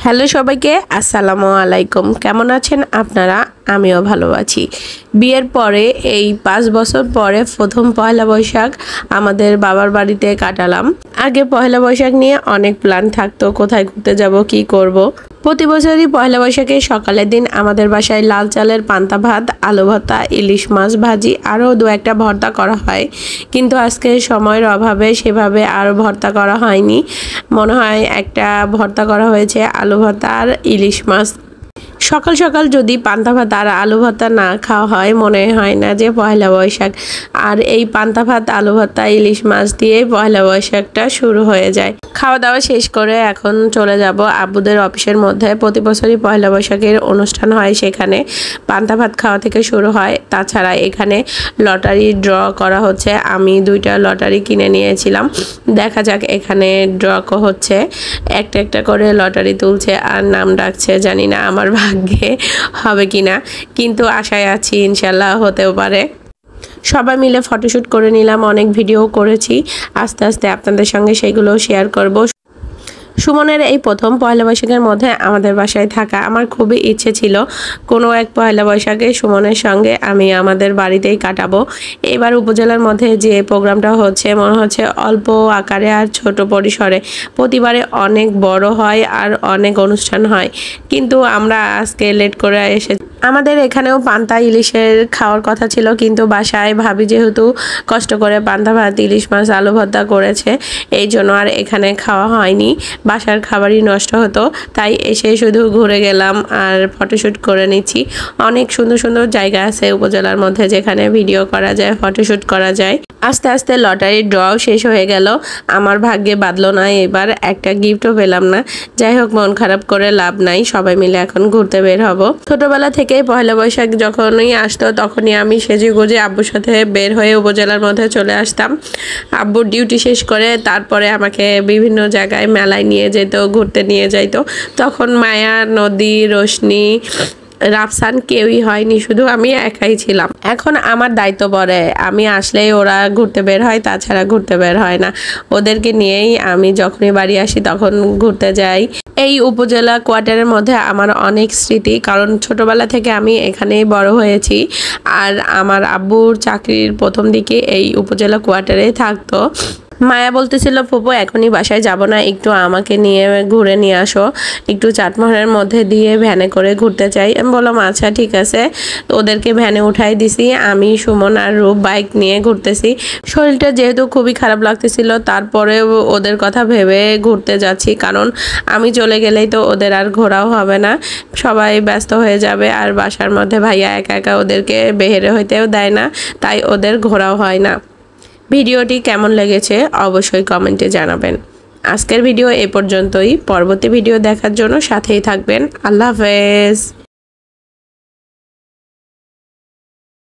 Hello সবাইকে, আসসালামু আলাইকুম। কেমন আছেন আপনারা? আমিও ভালো আছি। বিয়ের পরে এই 5 বছর পরে প্রথম পয়লা বৈশাখ আমাদের বাবার বাড়িতে কাটালাম। আগে পয়লা বৈশাখ নিয়ে অনেক প্ল্যান থাকতো, কোথায় ঘুরতে যাব, কি করব। প্রতি বছরই পয়লা বৈশাখে সকালের দিন আমাদের বাসায় লাল চালের পান্তা ভাত, আলু ভর্তা, ইলিশ মাছ ভাজি আরও দু একটা ভর্তা করা হয়। কিন্তু আজকে সময়ের অভাবে সেভাবে আর ভর্তা করা হয়নি। মনে হয় একটা ভর্তা করা হয়েছে, আলু ভর্তা আর ইলিশ মাছ। সকাল সকাল যদি পান্তা ভাত আর আলু ভর্তা না খাওয়া হয়, মনে হয় না যে পয়লা বৈশাখ। আর এই পান্তা ভাত, আলু ভর্তা, ইলিশ মাছ দিয়ে পয়লা বৈশাখটা শুরু হয়ে যায়। খাওয়া দাওয়া শেষ করে এখন চলে যাব আব্বুদের অফিসের মধ্যে। প্রতি বছরই পয়লা বৈশাখের অনুষ্ঠান হয়, সেখানে পান্তা ভাত খাওয়া থেকে শুরু হয়। তাছাড়া এখানে লটারি ড্র করা হচ্ছে। আমি 2টা লটারি কিনে নিয়েছিলাম। দেখা যাক এখানে ড্র হচ্ছে, একটা একটা করে লটারি তুলছে আর নাম ডাকছে। জানি না আমার ভাগ্যে হবে কিনা, কিন্তু আশায় আছি ইনশাল্লাহ হতেও পারে। সবাই মিলে ফটোশ্যুট করে নিলাম, অনেক ভিডিও করেছি। আস্তে আস্তে আপনাদের সঙ্গে সেগুলো শেয়ার করব। সুমনের এই প্রথম পয়লা বৈশাখের মধ্যে আমাদের বাসায় থাকা আমার খুবই ইচ্ছে ছিল কোনো এক পয়লা বৈশাখে সুমনের সঙ্গে আমি আমাদের বাড়িতেই কাটাবো। এবার উপজেলার মধ্যে যে প্রোগ্রামটা হচ্ছে মনে হচ্ছে অল্প আকারে আর ছোট পরিসরে। প্রতিবারে অনেক বড় হয় আর অনেক অনুষ্ঠান হয়, কিন্তু আমরা আজকে লেট করে এসে আমাদের এখানেও পান্তা ইলিশের খাওয়ার কথা ছিল, কিন্তু বাসায় ভাবি যেহেতু কষ্ট করে পান্তা ভাত, ইলিশ মাছ, আলু ভর্তা করেছে, এই জন্য আর এখানে খাওয়া হয়নি। বাসার খাবারই নষ্ট হতো, তাই এসে শুধু ঘুরে গেলাম আর ফটোশ্যুট করে নিচ্ছি। অনেক সুন্দর সুন্দর জায়গা আছে উপজেলার মধ্যে যেখানে ভিডিও করা যায়, ফটোশ্যুট করা যায়। আস্তে আস্তে লটারির ড্রও শেষ হয়ে গেল। আমার ভাগ্যে বাঁধলো না, এবার একটা গিফটও পেলাম না। যাই হোক, মন খারাপ করে লাভ নাই, সবাই মিলে এখন ঘুরতে বের হব। ছোটবেলা থেকে পয়লা বৈশাখ যখনই আসতো তখনই আমি সেজে গুজে আব্বুর সাথে বের হয়ে উপজেলার মধ্যে চলে আসতাম। আব্বুর ডিউটি শেষ করে তারপরে আমাকে বিভিন্ন জায়গায় মেলায় নিয়ে যেত, ঘুরতে নিয়ে যাইতো। তখন মায়া, নদী, রোশনি, রাফসান কেউই হয়নি, শুধু আমি একাই ছিলাম। এখন আমার দায়িত্ব পড়ে, আমি আসলেই ওরা ঘুরতে বের হয়, তাছাড়া ঘুরতে বের হয় না। ওদেরকে নিয়েই আমি যখনই বাড়ি আসি তখন ঘুরতে যাই। এই উপজেলা কোয়ার্টারের মধ্যে আমার অনেক স্মৃতি, কারণ ছোটবেলা থেকে আমি এখানেই বড় হয়েছি। আর আমার আব্বুর চাকরির প্রথম দিকে এই উপজেলা কোয়ার্টারেই থাকতো। মায়া বলতেছিল, ফুপু এখনই বাসায় যাব না, একটু আমাকে নিয়ে ঘুরে নিয়ে আসো, একটু চাটমোহরের মধ্যে দিয়ে ভ্যানে করে ঘুরতে চাই। আমি বললাম আচ্ছা ঠিক আছে। তো ওদেরকে ভ্যানে উঠাই দিছি, আমি, সুমন আর রূপ বাইক নিয়ে ঘুরতেছি। শরীরটা যেহেতু খুবই খারাপ লাগতেছিল, তারপরে ওদের কথা ভেবে ঘুরতে যাচ্ছি, কারণ আমি চলে গেলেই তো ওদের আর ঘোরাও হবে না, সবাই ব্যস্ত হয়ে যাবে। আর বাসার মধ্যে ভাইয়া একা একা ওদেরকে বেহেরে হইতেও দেয় না, তাই ওদের ঘোরাও হয় না। ভিডিওটি কেমন লেগেছে অবশ্যই কমেন্টে জানাবেন। আজকের ভিডিও এ পর্যন্তই। পরবর্তী ভিডিও দেখার জন্য সাথেই থাকবেন। আল্লাহ হাফেজ।